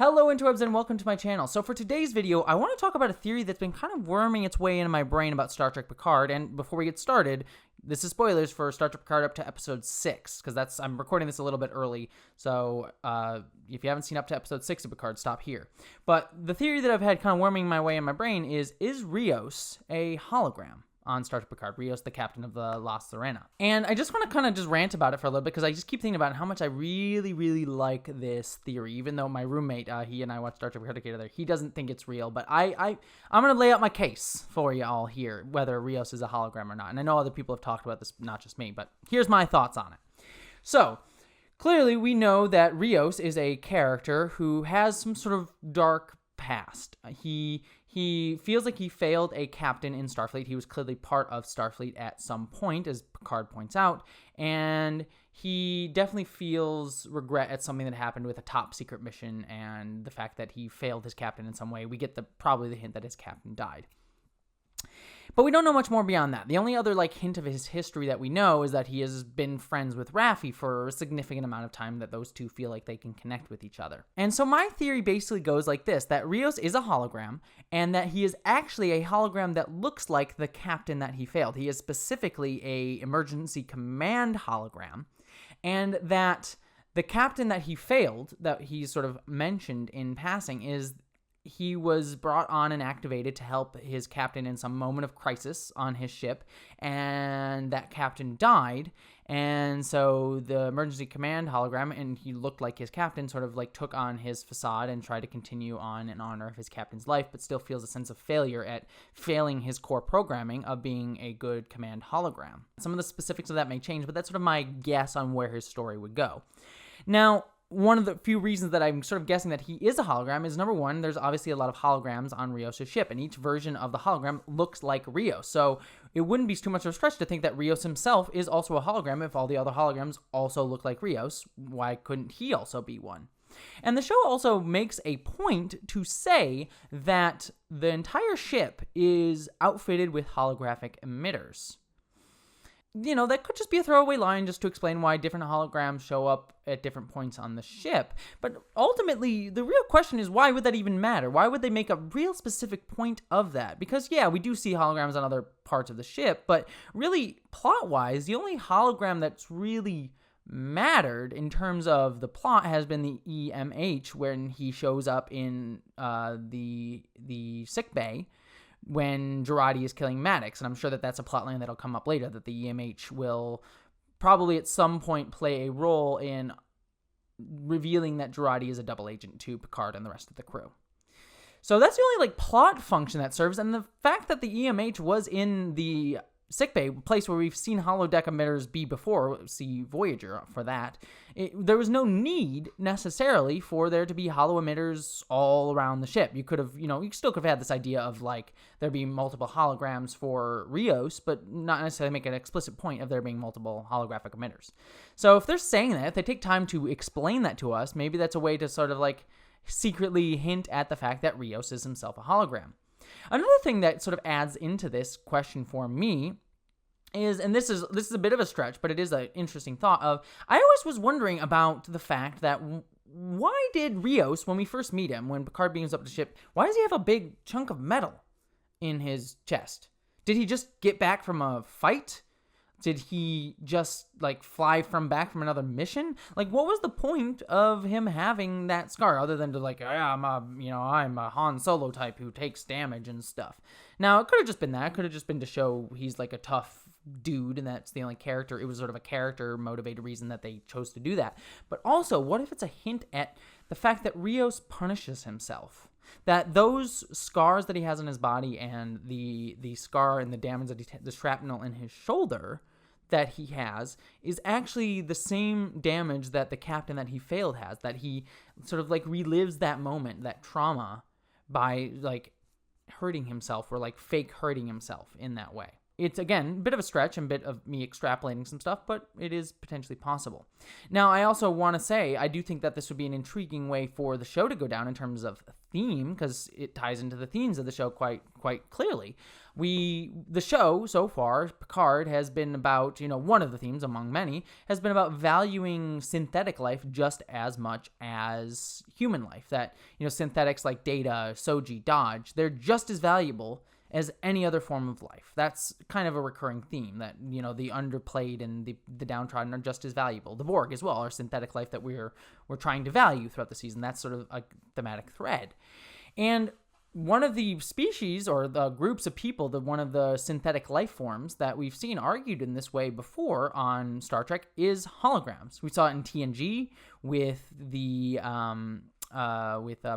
Hello interwebs and welcome to my channel. So for today's video, I want to talk about a theory that's been kind of worming its way into my brain about Star Trek Picard. And before we get started, this is spoilers for Star Trek Picard up to episode 6, because I'm recording this a little bit early. So if you haven't seen up to episode 6 of Picard, stop here. But the theory that I've had kind of worming my way in my brain is Rios a hologram on Star Trek Picard? Rios, the captain of the La Sirena. And I just want to kind of just rant about it for a little bit, because I just keep thinking about how much I really, really like this theory, even though my roommate, he and I watched Star Trek Picard together, he doesn't think it's real. But I'm going to lay out my case for you all here, whether Rios is a hologram or not. And I know other people have talked about this, not just me, but here's my thoughts on it. So, clearly we know that Rios is a character who has some sort of dark past. He feels like he failed a captain in Starfleet. He was clearly part of Starfleet at some point, as Picard points out, and he definitely feels regret at something that happened with a top secret mission and the fact that he failed his captain in some way. We get probably the hint that his captain died. But we don't know much more beyond that. The only other hint of his history that we know is that he has been friends with Raffi for a significant amount of time, that those two feel like they can connect with each other. And so my theory basically goes like this, that Rios is a hologram, and that he is actually a hologram that looks like the captain that he failed. He is specifically a emergency command hologram, and that the captain that he failed, that he sort of mentioned in passing, is he was brought on and activated to help his captain in some moment of crisis on his ship, and that captain died, and so the emergency command hologram, and he looked like his captain, sort of took on his facade and tried to continue on in honor of his captain's life, but still feels a sense of failure at failing his core programming of being a good command hologram. Some of the specifics of that may change, but that's sort of my guess on where his story would go. Now, one of the few reasons that I'm sort of guessing that he is a hologram is, number one, there's obviously a lot of holograms on Rios' ship, and each version of the hologram looks like Rios. So it wouldn't be too much of a stretch to think that Rios himself is also a hologram. If all the other holograms also look like Rios, why couldn't he also be one? And the show also makes a point to say that the entire ship is outfitted with holographic emitters. You know, that could just be a throwaway line just to explain why different holograms show up at different points on the ship. But ultimately, the real question is, why would that even matter? Why would they make a real specific point of that? Because, yeah, we do see holograms on other parts of the ship, but really, plot-wise, the only hologram that's really mattered in terms of the plot has been the EMH, when he shows up in the sick bay when Jurati is killing Maddox, and I'm sure that that's a plotline that'll come up later, that the EMH will probably at some point play a role in revealing that Jurati is a double agent to Picard and the rest of the crew. So that's the only plot function that serves, and the fact that the EMH was in the sickbay, place where we've seen holodeck emitters be before, see Voyager for that, there was no need necessarily for there to be holo emitters all around the ship. You could have, you still could have had this idea of there being multiple holograms for Rios, but not necessarily make an explicit point of there being multiple holographic emitters. So if they're saying that, if they take time to explain that to us, maybe that's a way to sort of secretly hint at the fact that Rios is himself a hologram. Another thing that sort of adds into this question for me is, and this is a bit of a stretch, but it is an interesting thought of, I always was wondering about the fact that why did Rios, when we first meet him, when Picard beams up the ship, why does he have a big chunk of metal in his chest? Did he just get back from a fight? Did he just fly back from another mission? What was the point of him having that scar other than to I'm a Han Solo type who takes damage and stuff? Now, it could have just been that. It could have just been to show he's a tough dude, and that's the only character. It was sort of a character motivated reason that they chose to do that. But also, what if it's a hint at the fact that Rios punishes himself? That those scars that he has on his body, and the scar and the damage that the shrapnel in his shoulder that he has, is actually the same damage that the captain that he failed has, that he sort of relives that moment, that trauma, by hurting himself, or fake hurting himself in that way. It's, again, a bit of a stretch and a bit of me extrapolating some stuff, but it is potentially possible. Now, I also want to say, I do think that this would be an intriguing way for the show to go down in terms of theme, because it ties into the themes of the show quite clearly. The show, so far, Picard, has been about, one of the themes among many, has been about valuing synthetic life just as much as human life. That, synthetics like Data, Soji, Dodge, they're just as valuable as any other form of life. That's kind of a recurring theme, that, the underplayed and the downtrodden are just as valuable. The Borg as well are synthetic life that we're trying to value throughout the season. That's sort of a thematic thread. And one of the species or the groups of people, one of the synthetic life forms that we've seen argued in this way before on Star Trek is holograms. We saw it in TNG with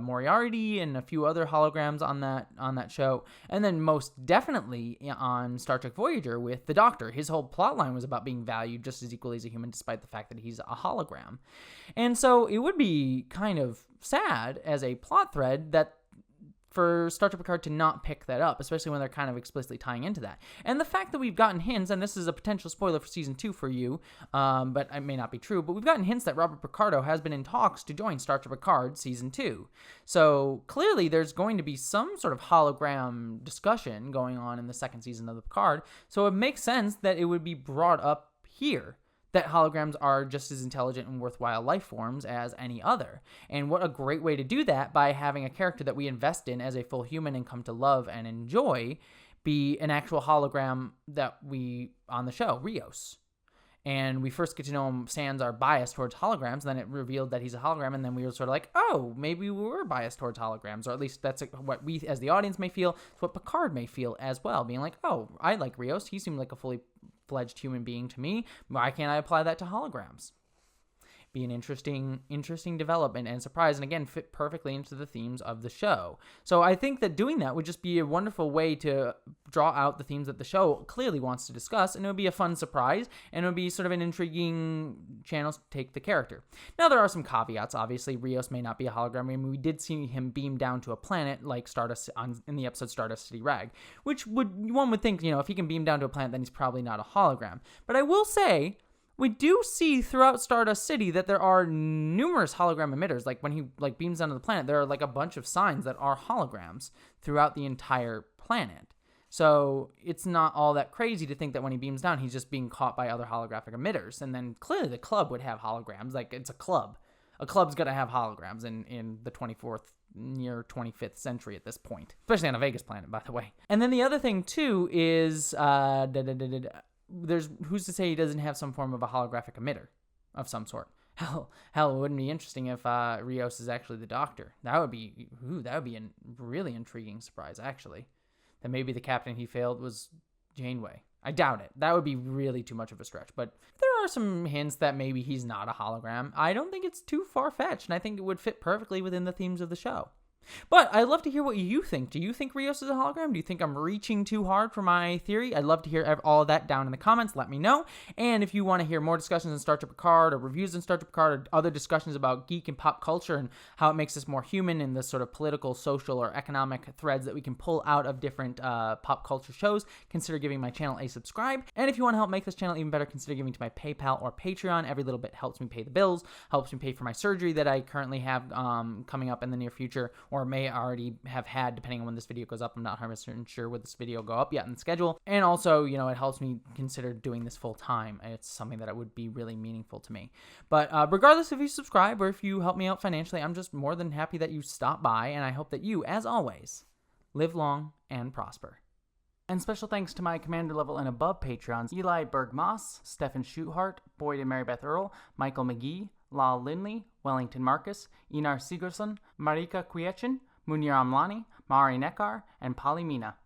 Moriarty and a few other holograms on that show, and then most definitely on Star Trek Voyager with the Doctor. His whole plotline was about being valued just as equally as a human, despite the fact that he's a hologram. And so it would be kind of sad as a plot thread that for Star Trek Picard to not pick that up, especially when they're kind of explicitly tying into that. And the fact that we've gotten hints, and this is a potential spoiler for Season 2 for you, but it may not be true, but we've gotten hints that Robert Picardo has been in talks to join Star Trek Picard Season 2. So clearly there's going to be some sort of hologram discussion going on in the second season of the Picard, so it makes sense that it would be brought up here, that holograms are just as intelligent and worthwhile life forms as any other. And what a great way to do that, by having a character that we invest in as a full human and come to love and enjoy be an actual hologram that on the show, Rios. And we first get to know him sans our bias towards holograms, then it revealed that he's a hologram, and then we were sort of like, oh, maybe we were biased towards holograms, or at least that's what we as the audience may feel, it's what Picard may feel as well, being like, oh, I like Rios, he seemed like a fully fledged human being to me, why can't I apply that to holograms? Be an interesting development and surprise, and again, fit perfectly into the themes of the show. So I think that doing that would just be a wonderful way to draw out the themes that the show clearly wants to discuss, and it would be a fun surprise, and it would be sort of an intriguing channel to take the character. Now, there are some caveats. Obviously, Rios may not be a hologram. I mean, we did see him beam down to a planet like Stardust in the episode Stardust City Rag, which one would think, if he can beam down to a planet, then he's probably not a hologram. But I will say, we do see throughout Stardust City that there are numerous hologram emitters. Like when he beams onto the planet, there are a bunch of signs that are holograms throughout the entire planet. So it's not all that crazy to think that when he beams down, he's just being caught by other holographic emitters. And then clearly the club would have holograms. It's a club. A club's going to have holograms in the 25th century at this point, especially on a Vegas planet, by the way. And then the other thing too is there's who's to say he doesn't have some form of a holographic emitter of some sort. Hell, it wouldn't be interesting if Rios is actually the Doctor. That would be a really intriguing surprise, actually. That maybe the captain he failed was Janeway. I doubt it. That would be really too much of a stretch. But there are some hints that maybe he's not a hologram. I don't think it's too far-fetched, and I think it would fit perfectly within the themes of the show. But I'd love to hear what you think. Do you think Rios is a hologram? Do you think I'm reaching too hard for my theory? I'd love to hear all of that down in the comments. Let me know. And if you want to hear more discussions on Star Trek Picard, or reviews on Star Trek Picard, or other discussions about geek and pop culture and how it makes us more human in the sort of political, social, or economic threads that we can pull out of different pop culture shows, consider giving my channel a subscribe. And if you want to help make this channel even better, consider giving to my PayPal or Patreon. Every little bit helps me pay the bills, helps me pay for my surgery that I currently have coming up in the near future, or may already have had, depending on when this video goes up. I'm not 100% sure when this video will go up yet in the schedule. And also, it helps me consider doing this full time. It's something that would be really meaningful to me. But regardless if you subscribe or if you help me out financially, I'm just more than happy that you stop by, and I hope that you, as always, live long and prosper. And special thanks to my commander level and above Patreons: Eli Berg-Moss, Stephen Schuthart, Boyd and Marybeth Earl, Michael McGee, Lal Lindley, Wellington Marcus, Inar Sigurdsson, Marika Kwiechin, Munir Amlani, Mari Nekar, and Polly Mina.